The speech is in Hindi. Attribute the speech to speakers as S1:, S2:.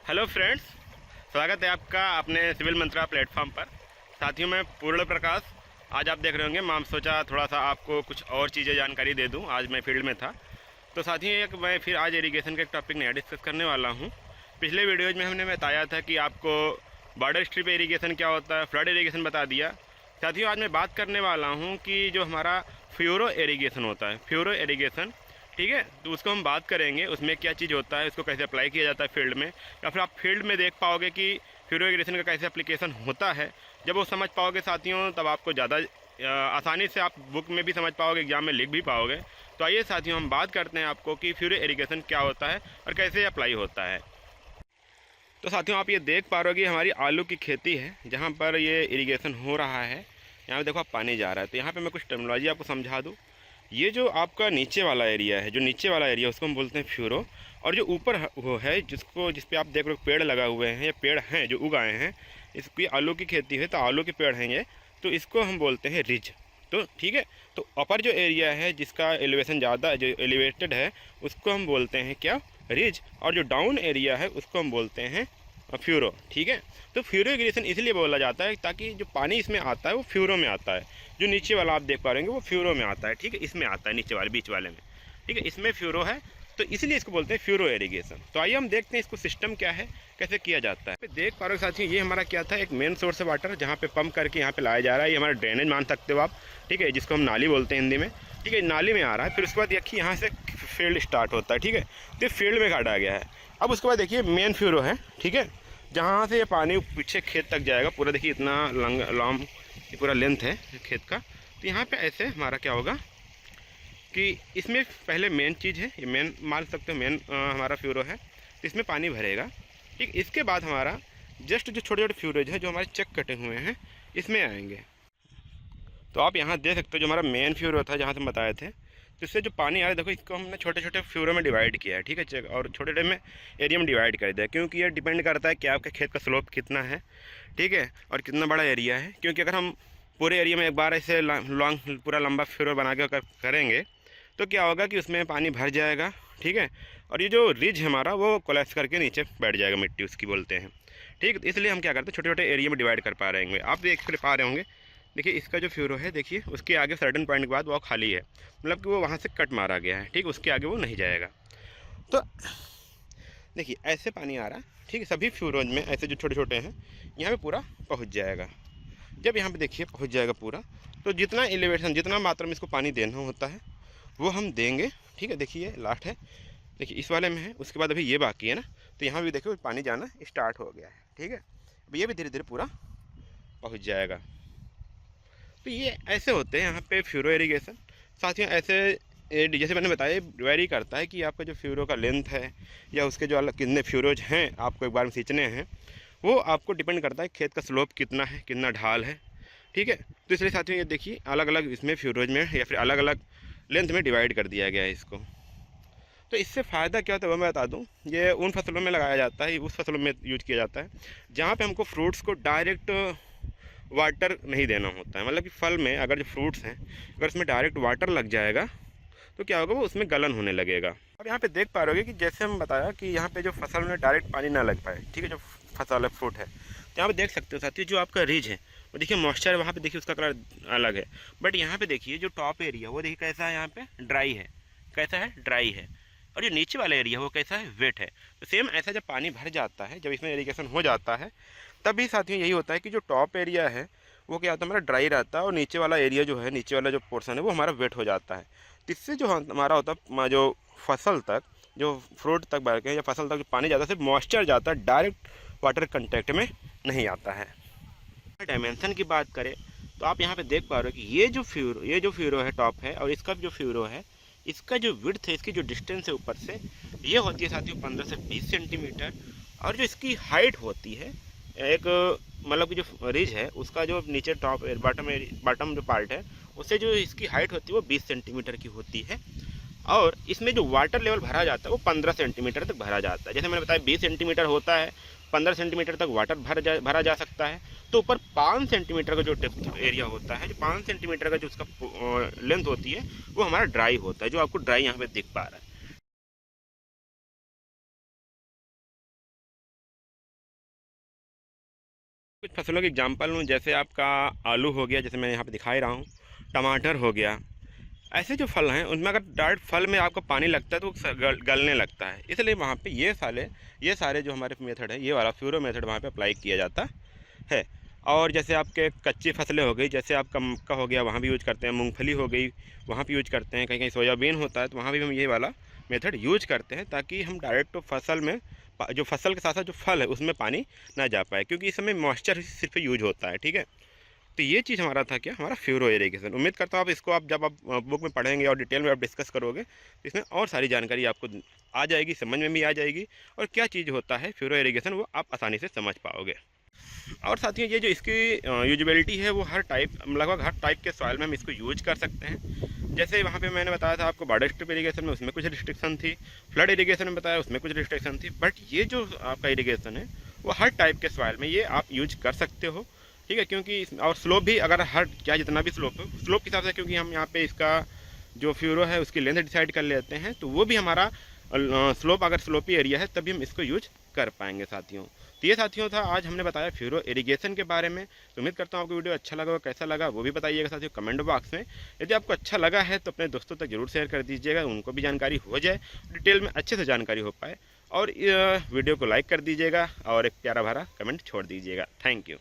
S1: हेलो फ्रेंड्स, स्वागत है आपका अपने सिविल मंत्रा प्लेटफॉर्म पर। साथियों, मैं पूर्ण प्रकाश। आज आप देख रहे होंगे, मैं सोचा थोड़ा सा आपको कुछ और चीज़ें जानकारी दे दूं। आज मैं फील्ड में था तो साथियों मैं फिर आज इरिगेशन का एक टॉपिक नया डिस्कस करने वाला हूं। पिछले वीडियोज़ में हमने बताया था कि आपको बॉर्डर स्ट्रिप इरीगेशन क्या होता है, फ्लड इरीगेशन बता दिया। साथियों, आज मैं बात करने वाला हूँ कि जो हमारा फ्यूरो इरीगेशन होता है, फ्यूरो इरीगेशन, ठीक है, तो उसको हम बात करेंगे। उसमें क्या चीज़ होता है, उसको कैसे अप्लाई किया जाता है फील्ड में, या फिर आप फील्ड में देख पाओगे कि फ्यूरो इरीगेशन का कैसे एप्लीकेशन होता है। जब वो समझ पाओगे साथियों, तब आपको ज़्यादा आसानी से आप बुक में भी समझ पाओगे, एग्जाम में लिख भी पाओगे। तो आइए साथियों, हम बात करते हैं आपको कि फ्यूरो इरीगेशन क्या होता है और कैसे अप्लाई होता है। तो साथियों, आप ये देख पा रहे हो कि हमारी आलू की खेती है, जहाँ पर ये इरीगेशन हो रहा है। यहाँ पे देखो आप पानी जा रहा है। तो यहाँ पे मैं कुछ टर्मिनोलॉजी आपको समझा दूँ। ये जो आपका नीचे वाला एरिया है, जो नीचे वाला एरिया उसको हम बोलते हैं फ्यूरो। और जो ऊपर वो है, जिस पे आप देख रहे हो पेड़ लगा हुए हैं, ये पेड़ हैं जो उगाए हैं, इसकी आलू की खेती है तो आलू के पेड़ हैं ये, तो इसको हम बोलते हैं रिज। तो ठीक है, तो अपर जो एरिया है जिसका एलिवेशन ज़्यादा, जो एलिवेटेड है, उसको हम बोलते हैं क्या, रिज। और जो डाउन एरिया है उसको हम बोलते हैं फ्यूरो। ठीक है, तो फ्यूरो इरीगेशन इसलिए बोला जाता है ताकि जो पानी इसमें आता है वो फ्यूरो में आता है। जो नीचे वाला आप देख पा रहे हैं वो फ्यूरो में आता है, ठीक है, इसमें आता है नीचे वाले बीच वाले में, ठीक है, इसमें फ्यूरो है, तो इसलिए इसको बोलते हैं फ्यूरो इरीगेशन। तो आइए हम देखते हैं इसको सिस्टम क्या है, कैसे किया जाता है। देख पा रहे हो साथियों, ये हमारा क्या था, एक मेन सोर्स है वाटर, जहाँ पे पंप करके यहाँ पे लाया जा रहा है। ये हमारा ड्रेनेज मान सकते हो आप, ठीक है, जिसको हम नाली बोलते हैं हिंदी में, ठीक है, नाली में आ रहा है। फिर उसके बाद देखिए यहाँ से फील्ड स्टार्ट होता है, ठीक है, तो फील्ड में काटा गया है। अब उसके बाद देखिए मेन फ्यूरो है, ठीक है, जहाँ से ये पानी पीछे खेत तक जाएगा पूरा। देखिए इतना लॉन्ग पूरा लेंथ है खेत का। तो यहाँ पे ऐसे हमारा क्या होगा कि इसमें पहले मेन चीज़ है, ये मेन मान सकते हो, मेन हमारा फ्यूरो है, तो इसमें पानी भरेगा। ठीक, इसके बाद हमारा जस्ट जो छोटे छोटे फ्यूरेज है जो हमारे चेक कटे हुए हैं इसमें आएंगे। तो आप यहाँ देख सकते हो जो हमारा मेन फ्यूरो था, जहाँ से हम बताए थे, तो इससे जो पानी आ रहा है, देखो इसको हमने छोटे छोटे फ्यूरो में डिवाइड किया है, ठीक है, चेक, और छोटे छोटे में एरिया में डिवाइड कर दिया, क्योंकि ये डिपेंड करता है कि आपके खेत का स्लोप कितना है, ठीक है, और कितना बड़ा एरिया है। क्योंकि अगर हम पूरे एरिया में एक बार ऐसे लॉन्ग पूरा लंबा फ्यूरो बना के करेंगे तो क्या होगा कि उसमें पानी भर जाएगा, ठीक है, और ये जो रिज हमारा वो कोलैप्स करके नीचे बैठ जाएगा, मिट्टी उसकी बोलते हैं, ठीक। तो इसलिए हम क्या करते हैं, छोटे छोटे एरिया में डिवाइड कर पा रहे होंगे। आप देख पा रहे होंगे, देखिए इसका जो फ्यूरो है, देखिए उसके आगे सर्टेन पॉइंट के बाद वो खाली है, मतलब कि वो वहाँ से कट मारा गया है, ठीक, उसके आगे वो नहीं जाएगा। तो देखिए ऐसे पानी आ रहा है, ठीक है, सभी फ्यूरोज में ऐसे जो छोटे छोटे हैं यहाँ पे पूरा पहुँच जाएगा। जब यहाँ पे देखिए पहुँच जाएगा पूरा, तो जितना एलिवेशन, जितना मात्रा में इसको पानी देना होता है वो हम देंगे, ठीक है। देखिए लास्ट है, देखिए इस वाले में है, उसके बाद अभी ये बाकी है ना, तो यहाँ भी देखिए पानी जाना स्टार्ट हो गया है, ठीक है। अब ये भी धीरे धीरे पूरा पहुँच जाएगा। तो ये ऐसे होते हैं यहाँ पे फ्यूरो इरीगेशन। साथियों ऐसे जैसे मैंने बताया, वेरी करता है कि आपका जो फ्यूरो का लेंथ है या उसके जो अलग कितने फ्यूरोज हैं आपको एक बार में सींचने हैं, वो आपको डिपेंड करता है खेत का स्लोप कितना है, कितना ढाल है, ठीक है। तो इसलिए साथियों ये देखिए अलग अलग इसमें फ्यूरोज में या फिर अलग अलग लेंथ में डिवाइड कर दिया गया है इसको। तो इससे फ़ायदा क्या होता है वो मैं बता दूँ। ये उन फसलों में लगाया जाता है, उस फसलों में यूज किया जाता है जहाँ पे हमको फ्रूट्स को डायरेक्ट वाटर नहीं देना होता है। मतलब कि फल में अगर जो फ्रूट्स हैं, अगर उसमें डायरेक्ट वाटर लग जाएगा तो क्या होगा, वो उसमें गलन होने लगेगा। अब यहाँ पे देख पा रहे हो कि जैसे हम बताया कि यहाँ पे जो फसल में डायरेक्ट पानी ना लग पाए, ठीक है, जो फसल है, फ्रूट है, तो यहाँ पे देख सकते हो साथियों जो आपका रिज है वो देखिए मॉइस्चर, वहाँ पे देखिए उसका कलर अलग है। बट यहाँ पे देखिए जो टॉप एरिया वो देखिए कैसा है, यहाँ पे ड्राई है, कैसा है, ड्राई है। और जो नीचे वाला एरिया वो कैसा है, वेट है। तो सेम ऐसा जब पानी भर जाता है, जब इसमें इरीगेशन हो जाता है, तभी साथियों यही होता है कि जो टॉप एरिया है वो क्या होता है, हमारा ड्राई रहता है, और नीचे वाला एरिया जो है, नीचे वाला जो पोर्शन है वो हमारा वेट हो जाता है। इससे जो हमारा होता है, जो फसल तक, जो फ्रूट तक बढ़ के या फसल तक जो पानी जाता है, सिर्फ मॉइस्चर जाता है, डायरेक्ट वाटर कंटेक्ट में नहीं आता है। डायमेंशन की बात करें तो आप यहाँ पे देख पा रहे हो कि ये जो फ्यूरो है टॉप है, और इसका जो फ्यूरो है, इसका जो विड्थ है, इसकी जो डिस्टेंस है ऊपर से, ये होती है साथियों 15 से 20 सेंटीमीटर। और जो इसकी हाइट होती है, एक मतलब कि जो रिज है उसका जो नीचे टॉप बॉटम जो पार्ट है, उससे जो इसकी हाइट होती है वो 20 सेंटीमीटर की होती है। और इसमें जो वाटर लेवल भरा जाता है वो 15 सेंटीमीटर तक भरा जाता है। जैसे मैंने बताया 20 सेंटीमीटर होता है, 15 सेंटीमीटर तक वाटर भरा जा सकता है। तो ऊपर 5 सेंटीमीटर का जो डेप्थ एरिया होता है, जो 5 सेंटीमीटर का जो उसका लेंथ होती है, वो हमारा ड्राई होता है, जो आपको ड्राई यहाँ पे दिख पा रहा है। कुछ फसलों के एग्जांपल लूँ, जैसे आपका आलू हो गया, जैसे मैं यहाँ पे दिखा ही रहा हूँ, टमाटर हो गया। ऐसे जो फल हैं उनमें अगर डायरेक्ट फल में आपको पानी लगता है तो वो गलने लगता है, इसलिए वहाँ पे ये सारे जो हमारे मेथड है, ये वाला फ्यूरो मेथड वहाँ पे अप्लाई किया जाता है। और जैसे आपके कच्ची फसलें हो गई, जैसे आपका मक्का हो गया, वहाँ भी यूज करते हैं, मूंगफली हो गई वहाँ भी यूज करते हैं, कहीं कहीं सोयाबीन होता है तो वहाँ भी हम ये वाला मेथड यूज करते हैं, ताकि हम डायरेक्ट तो फसल में जो फसल के साथ साथ जो फल है उसमें पानी ना जा पाए, क्योंकि इस समय मॉइस्चर सिर्फ यूज होता है। ठीक है, तो ये चीज़ हमारा था क्या, हमारा फ्यूरो इरिगेशन। उम्मीद करता हूँ आप इसको आप जब आप बुक में पढ़ेंगे और डिटेल में आप डिस्कस करोगे तो इसमें और सारी जानकारी आपको आ जाएगी, समझ में भी आ जाएगी, और क्या चीज़ होता है फ्यूरो इरिगेशन वो आप आसानी से समझ पाओगे। और साथियों, ये जो इसकी यूजेबिलिटी है वो लगभग हर टाइप के सॉइल में हम इसको यूज कर सकते हैं। जैसे वहाँ पे मैंने बताया था आपको बॉर्डर स्ट्रिप इरीगेशन में, उसमें कुछ रिस्ट्रिक्शन थी, फ्लड इरीगेशन में बताया उसमें कुछ रिस्ट्रिक्शन थी, बट ये जो आपका इरीगेशन है वो हर टाइप के सॉइल में ये आप यूज कर सकते हो। ठीक है, क्योंकि और स्लोप भी अगर हर क्या जितना भी स्लोप है, स्लोप के हिसाब से, क्योंकि हम यहाँ पे इसका जो फ्यूरो है उसकी लेंथ डिसाइड कर लेते हैं, तो वो भी हमारा स्लोप अगर स्लोपी एरिया है तभी हम इसको यूज कर पाएंगे साथियों। तो ये साथियों था आज हमने बताया फ्यूरो इरिगेशन के बारे में। तो उम्मीद करता हूँ आपको वीडियो अच्छा लगा, कैसा लगा वो भी बताइएगा साथियों कमेंट बॉक्स में। यदि आपको अच्छा लगा है तो अपने दोस्तों तक जरूर शेयर कर दीजिएगा, उनको भी जानकारी हो जाए, डिटेल में अच्छे से जानकारी हो पाए। और वीडियो को लाइक कर दीजिएगा और एक प्यारा भरा कमेंट छोड़ दीजिएगा। Thank you.